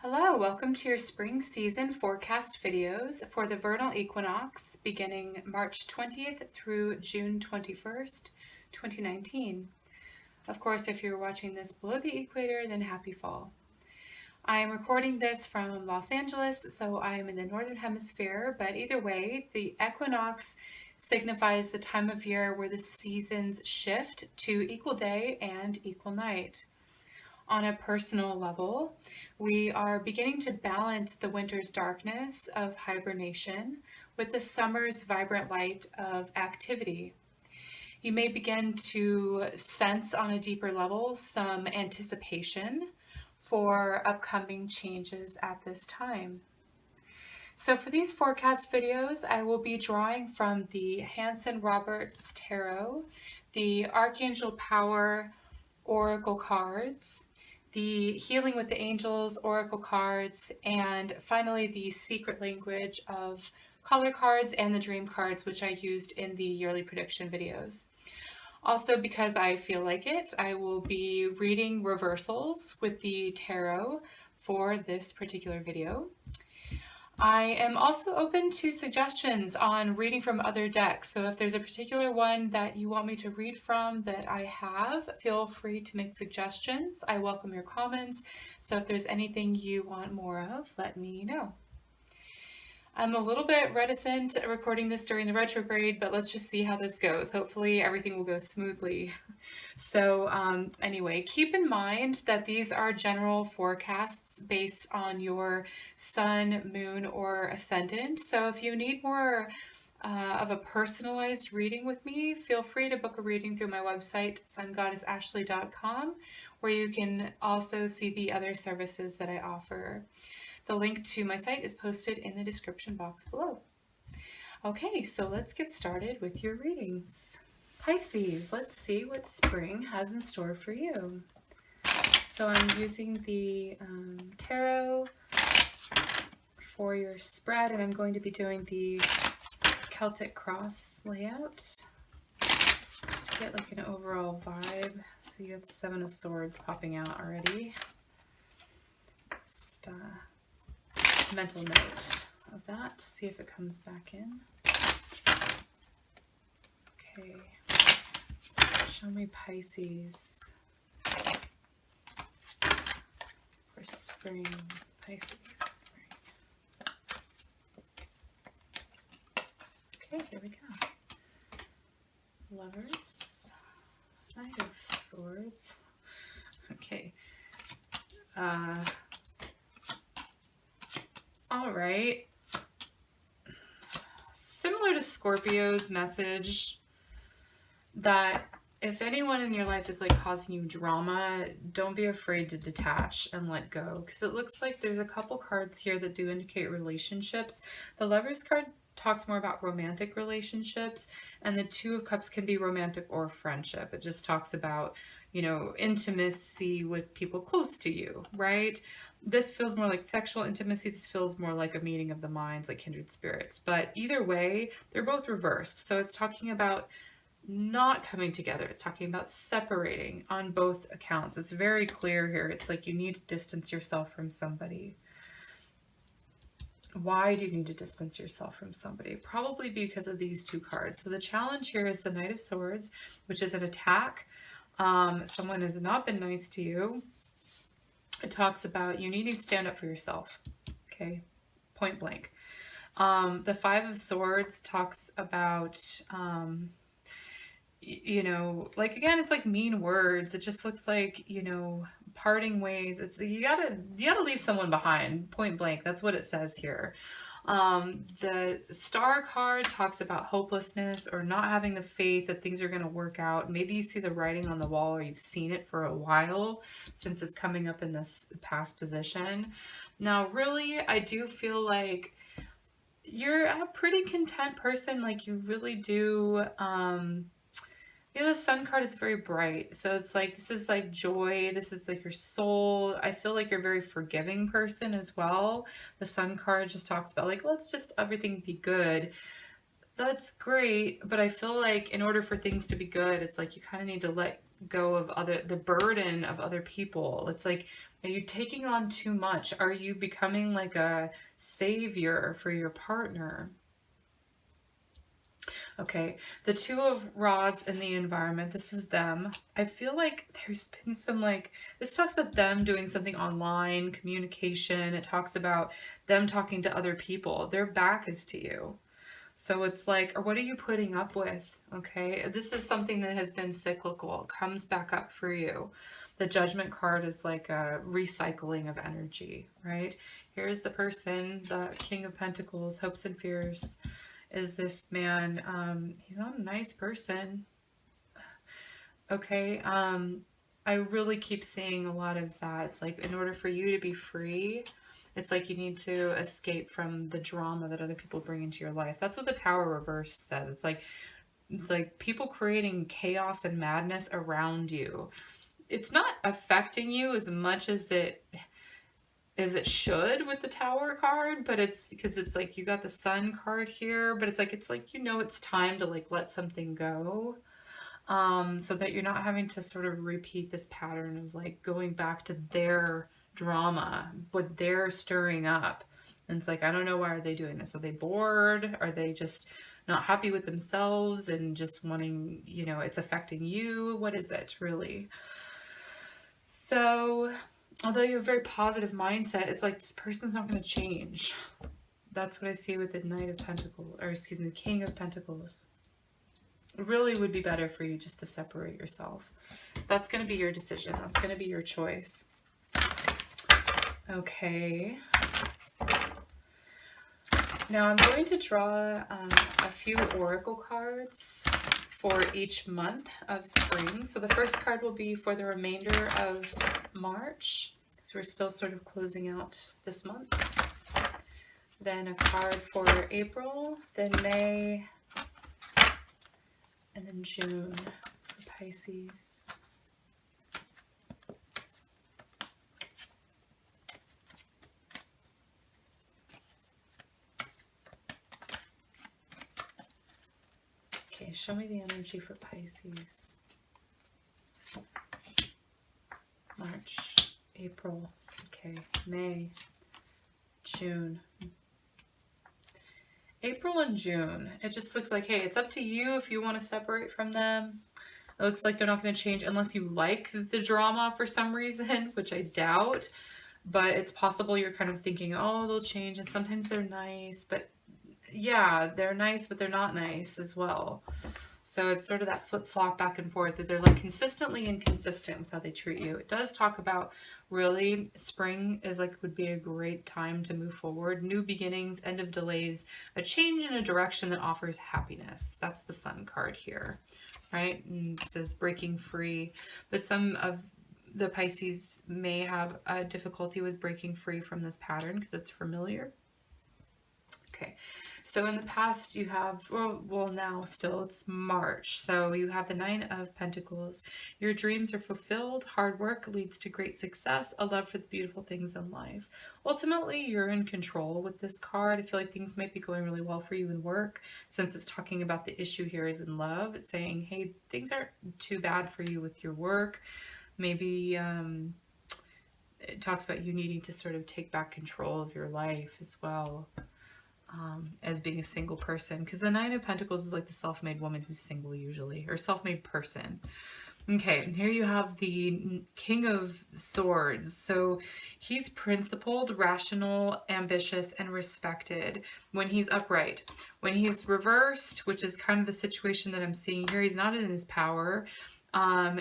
Hello, welcome to your spring season forecast videos for the vernal equinox beginning March 20th through June 21st, 2019. Of course, if you're watching this below the equator, then happy fall. I am recording this from Los Angeles, so I am in the northern hemisphere, but either way, the equinox signifies the time of year where the seasons shift to equal day and equal night. On a personal level, we are beginning to balance the winter's darkness of hibernation with the summer's vibrant light of activity. You may begin to sense on a deeper level some anticipation for upcoming changes at this time. So for these forecast videos, I will be drawing from the Hanson-Roberts Tarot, the Archangel Power Oracle cards, the Healing with the Angels Oracle cards, and finally the Secret Language of color cards and the dream cards, which I used in the yearly prediction videos. Also, because I feel like it, I will be reading reversals with the tarot for this particular video. I am also open to suggestions on reading from other decks. So if there's a particular one that you want me to read from that I have, feel free to make suggestions. I welcome your comments. So if there's anything you want more of, let me know. I'm a little bit reticent recording this during the retrograde, but let's just see how this goes. Hopefully everything will go smoothly. So anyway, keep in mind that these are general forecasts based on your sun, moon, or ascendant. So if you need more of a personalized reading with me, feel free to book a reading through my website, SunGoddessAshley.com, where you can also see the other services that I offer. The link to my site is posted in the description box below. Okay, so let's get started with your readings. Pisces, let's see what spring has in store for you. So I'm using the tarot for your spread, and I'm going to be doing the Celtic cross layout just to get like an overall vibe. So you have the Seven of Swords popping out already. Just mental note of that to see if it comes back in. Okay, show me Pisces for spring. Pisces spring. Okay, here we go. Lovers, Knight of Swords. Okay. All right. Similar to Scorpio's message that if anyone in your life is like causing you drama, don't be afraid to detach and let go, because it looks like there's a couple cards here that do indicate relationships. The Lovers card talks more about romantic relationships, and the Two of Cups can be romantic or friendship. It just talks about, you know, intimacy with people close to you, right? This feels more like sexual intimacy. This feels more like a meeting of the minds, like kindred spirits. But either way, they're both reversed. So it's talking about not coming together. It's talking about separating on both accounts. It's very clear here. It's like you need to distance yourself from somebody. Why do you need to distance yourself from somebody? Probably because of these two cards. So the challenge here is the Knight of Swords, which is an attack. Someone has not been nice to you. It talks about you need to stand up for yourself, okay, point blank. The Five of Swords talks about, you know, like, again, it's like mean words. It just looks like, you know, parting ways. It's you gotta leave someone behind, point blank. That's what it says here. The Star card talks about hopelessness or not having the faith that things are going to work out. Maybe you see the writing on the wall, or you've seen it for a while since it's coming up in this past position. Now, really, I do feel like you're a pretty content person. Like, you really do. Yeah, the Sun card is very bright. So it's like, this is like joy. This is like your soul. I feel like you're a very forgiving person as well. The Sun card just talks about like, let's just everything be good. That's great. But I feel like in order for things to be good, it's like you kind of need to let go of the burden of other people. It's like Are you taking on too much? Are you becoming like a savior for your partner? Okay, the Two of Rods in the environment, this is them. I feel like there's been some like, this talks about them doing something online, communication. It talks about them talking to other people. Their back is to you. So it's like, or what are you putting up with? Okay, this is something that has been cyclical. It comes back up for you. The Judgment card is like a recycling of energy, right? Here's the person, the King of Pentacles, hopes and fears. Is this man, he's not a nice person. Okay, I really keep seeing a lot of that. It's like, in order for you to be free, it's like you need to escape from the drama that other people bring into your life. That's what the Tower reverse says. It's like people creating chaos and madness around you. It's not affecting you as much as it should with the Tower card, but it's because it's like you got the Sun card here, but it's like it's time to like let something go, so that you're not having to sort of repeat this pattern of like going back to their drama, what they're stirring up. And it's like, I don't know, why are they doing this? Are they bored? Are they just not happy with themselves and just wanting, it's affecting you? What is it really? So although you have a very positive mindset, it's like this person's not going to change. That's what I see with the Knight of Pentacles, or excuse me, the King of Pentacles. It really would be better for you just to separate yourself. That's going to be your decision. That's going to be your choice. Okay. Now I'm going to draw a few oracle cards for each month of spring. So the first card will be for the remainder of March, because we're still sort of closing out this month. Then a card for April, then May, and then June for Pisces. Okay, show me the energy for Pisces. March, April, okay, May, June. April and June, it just looks like, hey, it's up to you if you want to separate from them. It looks like they're not going to change unless you like the drama for some reason, which I doubt. But it's possible you're kind of thinking, oh, they'll change, and sometimes they're nice. But yeah, they're nice, but they're not nice as well. So it's sort of that flip-flop back and forth, that they're like consistently inconsistent with how they treat you. It does talk about really spring is like would be a great time to move forward. New beginnings, end of delays, a change in a direction that offers happiness. That's the Sun card here, right? And it says breaking free. But some of the Pisces may have a difficulty with breaking free from this pattern because it's familiar. Okay, so in the past you have, well now still it's March, so you have the Nine of Pentacles. Your dreams are fulfilled, hard work leads to great success, a love for the beautiful things in life. Ultimately, you're in control with this card. I feel like things might be going really well for you in work, since it's talking about the issue here is in love. It's saying, hey, things aren't too bad for you with your work. Maybe it talks about you needing to sort of take back control of your life as well. As being a single person, because the Nine of Pentacles is like the self-made woman who's single usually, or self-made person. Okay, and here you have the King of Swords. So he's principled, rational, ambitious, and respected when he's upright. When he's reversed, which is kind of the situation that I'm seeing here, he's not in his power.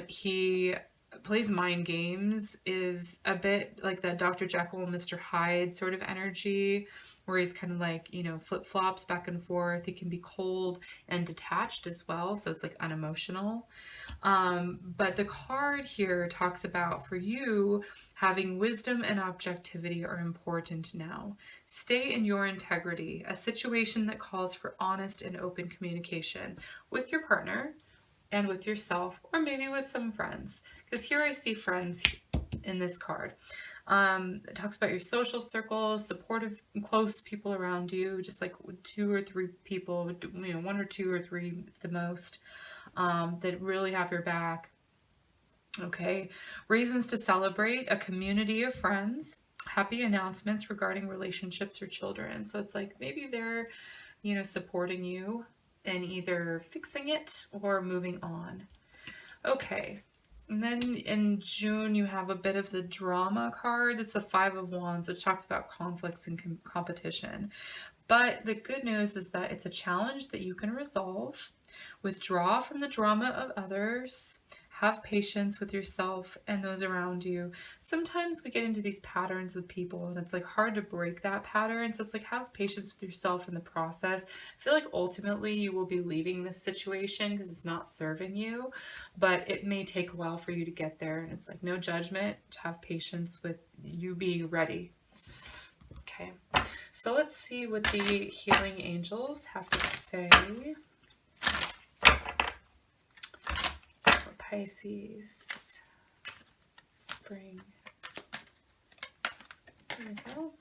He plays mind games, is a bit like that Dr. Jekyll and Mr. Hyde sort of energy, where he's kind of like, flip-flops back and forth. He can be cold and detached as well, so it's like unemotional. But the card here talks about, for you, having wisdom and objectivity are important now. Stay in your integrity, a situation that calls for honest and open communication with your partner and with yourself, or maybe with some friends, because here I see friends in this card. It talks about your social circle, supportive, close people around you, just like 2 or 3 people, 1 or 2 or 3 at the most, that really have your back. Okay, reasons to celebrate: a community of friends, happy announcements regarding relationships or children. So it's like maybe they're, supporting you in either fixing it or moving on. Okay, and then in June you have a bit of the drama card. It's the Five of Wands, which talks about conflicts and competition. But the good news is that it's a challenge that you can resolve. Withdraw from the drama of others. Have patience with yourself and those around you. Sometimes we get into these patterns with people and it's like hard to break that pattern. So it's like, have patience with yourself in the process. I feel like ultimately you will be leaving this situation because it's not serving you, but it may take a while for you to get there. And it's like no judgment. Have patience with you being ready. Okay, so let's see what the healing angels have to say for Pisces, spring. There we go.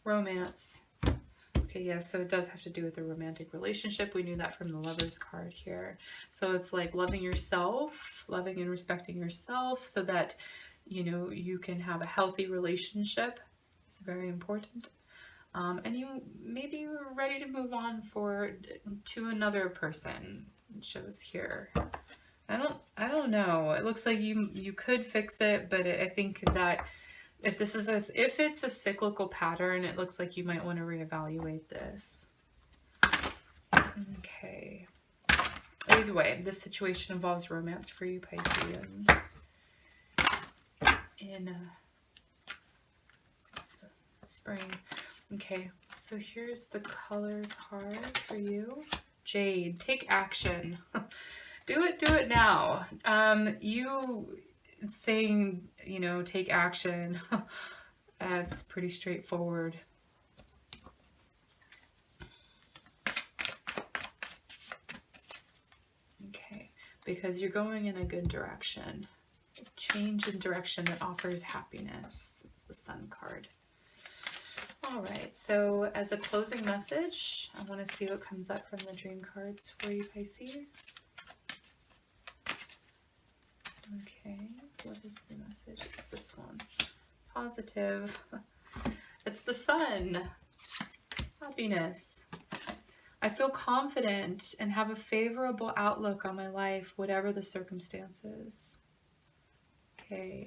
Romance. Okay, yes, so it does have to do with a romantic relationship. We knew that from the Lovers card here. So it's like loving yourself, loving and respecting yourself so that, you can have a healthy relationship. It's very important. And maybe you're ready to move on to another person. It shows here. I don't know. It looks like you could fix it, but I think that if it's a cyclical pattern, it looks like you might want to reevaluate this. Okay. Either way, this situation involves romance for you, Pisceans. In spring. Okay, so here's the color card for you. Jade, take action. Do it now. You saying, take action. It's pretty straightforward. Okay, because you're going in a good direction. Change in direction that offers happiness. It's the Sun card. All right, so as a closing message, I want to see what comes up from the dream cards for you, Pisces. Okay, what is the message? It's this one. Positive. It's the Sun. Happiness. I feel confident and have a favorable outlook on my life, whatever the circumstances. Okay.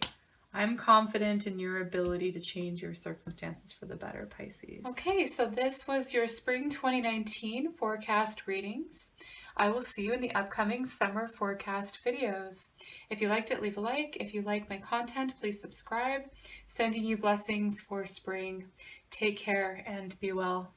I'm confident in your ability to change your circumstances for the better, Pisces. Okay, so this was your spring 2019 forecast readings. I will see you in the upcoming summer forecast videos. If you liked it, leave a like. If you like my content, please subscribe. Sending you blessings for spring. Take care and be well.